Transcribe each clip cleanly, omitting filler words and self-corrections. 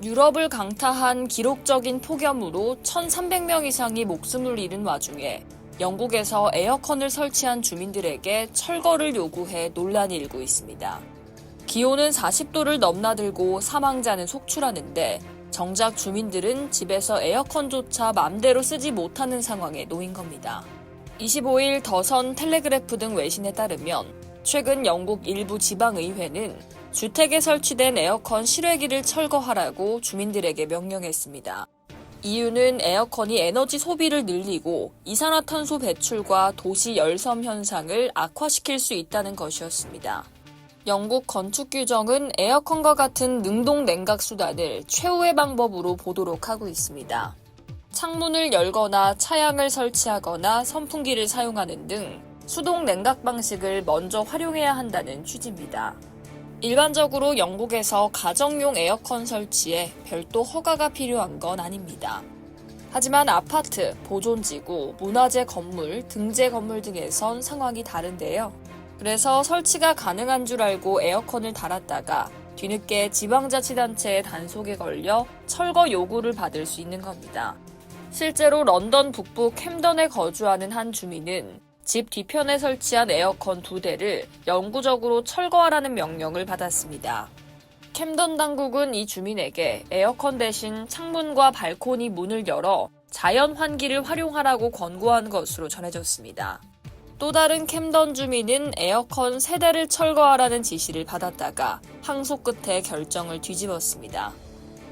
유럽을 강타한 기록적인 폭염으로 1,300명 이상이 목숨을 잃은 와중에 영국에서 에어컨을 설치한 주민들에게 철거를 요구해 논란이 일고 있습니다. 기온은 40도를 넘나들고 사망자는 속출하는데 정작 주민들은 집에서 에어컨조차 맘대로 쓰지 못하는 상황에 놓인 겁니다. 25일 더선 텔레그래프 등 외신에 따르면 최근 영국 일부 지방의회는 주택에 설치된 에어컨 실외기를 철거하라고 주민들에게 명령했습니다. 이유는 에어컨이 에너지 소비를 늘리고 이산화탄소 배출과 도시 열섬 현상을 악화시킬 수 있다는 것이었습니다. 영국 건축 규정은 에어컨과 같은 능동 냉각 수단을 최후의 방법으로 보도록 하고 있습니다. 창문을 열거나 차양을 설치하거나 선풍기를 사용하는 등 수동 냉각 방식을 먼저 활용해야 한다는 취지입니다. 일반적으로 영국에서 가정용 에어컨 설치에 별도 허가가 필요한 건 아닙니다. 하지만 아파트, 보존지구, 문화재 건물, 등재 건물 등에선 상황이 다른데요. 그래서 설치가 가능한 줄 알고 에어컨을 달았다가 뒤늦게 지방자치단체의 단속에 걸려 철거 요구를 받을 수 있는 겁니다. 실제로 런던 북부 캠던에 거주하는 한 주민은 집 뒤편에 설치한 에어컨 2대를 영구적으로 철거하라는 명령을 받았습니다. 캠던 당국은 이 주민에게 에어컨 대신 창문과 발코니 문을 열어 자연 환기를 활용하라고 권고한 것으로 전해졌습니다. 또 다른 캠던 주민은 에어컨 3대를 철거하라는 지시를 받았다가 항소 끝에 결정을 뒤집었습니다.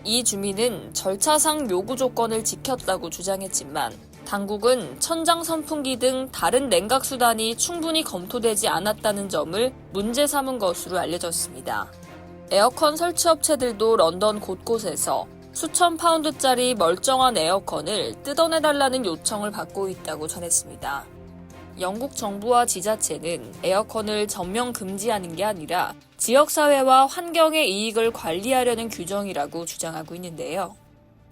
이 주민은 절차상 요구 조건을 지켰다고 주장했지만 당국은 천장 선풍기 등 다른 냉각 수단이 충분히 검토되지 않았다는 점을 문제 삼은 것으로 알려졌습니다. 에어컨 설치 업체들도 런던 곳곳에서 수천 파운드짜리 멀쩡한 에어컨을 뜯어내달라는 요청을 받고 있다고 전했습니다. 영국 정부와 지자체는 에어컨을 전면 금지하는 게 아니라 지역사회와 환경의 이익을 관리하려는 규정이라고 주장하고 있는데요.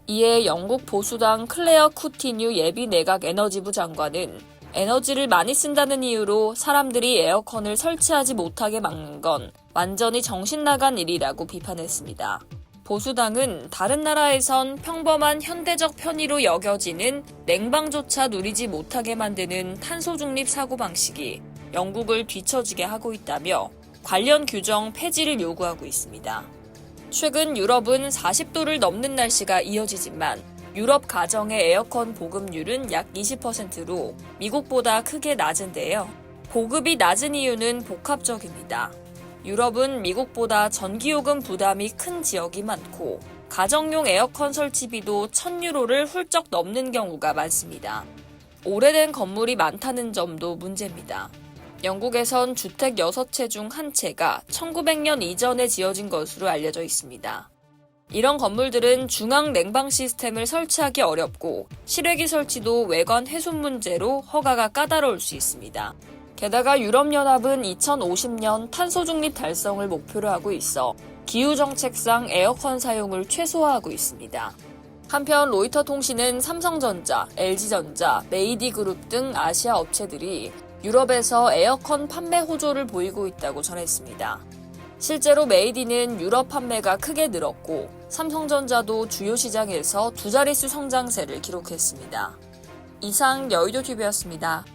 이에 영국 보수당 클레어 쿠티뉴 예비 내각 에너지부 장관은 에너지를 많이 쓴다는 이유로 사람들이 에어컨을 설치하지 못하게 막는 건 완전히 정신 나간 일이라고 비판했습니다. 보수당은 다른 나라에선 평범한 현대적 편의로 여겨지는 냉방조차 누리지 못하게 만드는 탄소 중립 사고방식이 영국을 뒤처지게 하고 있다며 관련 규정 폐지를 요구하고 있습니다. 최근 유럽은 40도를 넘는 날씨가 이어지지만 유럽 가정의 에어컨 보급률은 약 20%로 미국보다 크게 낮은데요. 보급이 낮은 이유는 복합적입니다. 유럽은 미국보다 전기요금 부담이 큰 지역이 많고 가정용 에어컨 설치비도 1,000유로를 훌쩍 넘는 경우가 많습니다. 오래된 건물이 많다는 점도 문제입니다. 영국에선 주택 6채 중 1채가 1900년 이전에 지어진 것으로 알려져 있습니다. 이런 건물들은 중앙 냉방 시스템을 설치하기 어렵고 실외기 설치도 외관 훼손 문제로 허가가 까다로울 수 있습니다. 게다가 유럽연합은 2050년 탄소 중립 달성을 목표로 하고 있어 기후정책상 에어컨 사용을 최소화하고 있습니다. 한편 로이터 통신은 삼성전자, LG전자, 메이디그룹 등 아시아 업체들이 유럽에서 에어컨 판매 호조를 보이고 있다고 전했습니다. 실제로 메이디는 유럽 판매가 크게 늘었고 삼성전자도 주요 시장에서 두 자릿수 성장세를 기록했습니다. 이상 여의도TV였습니다.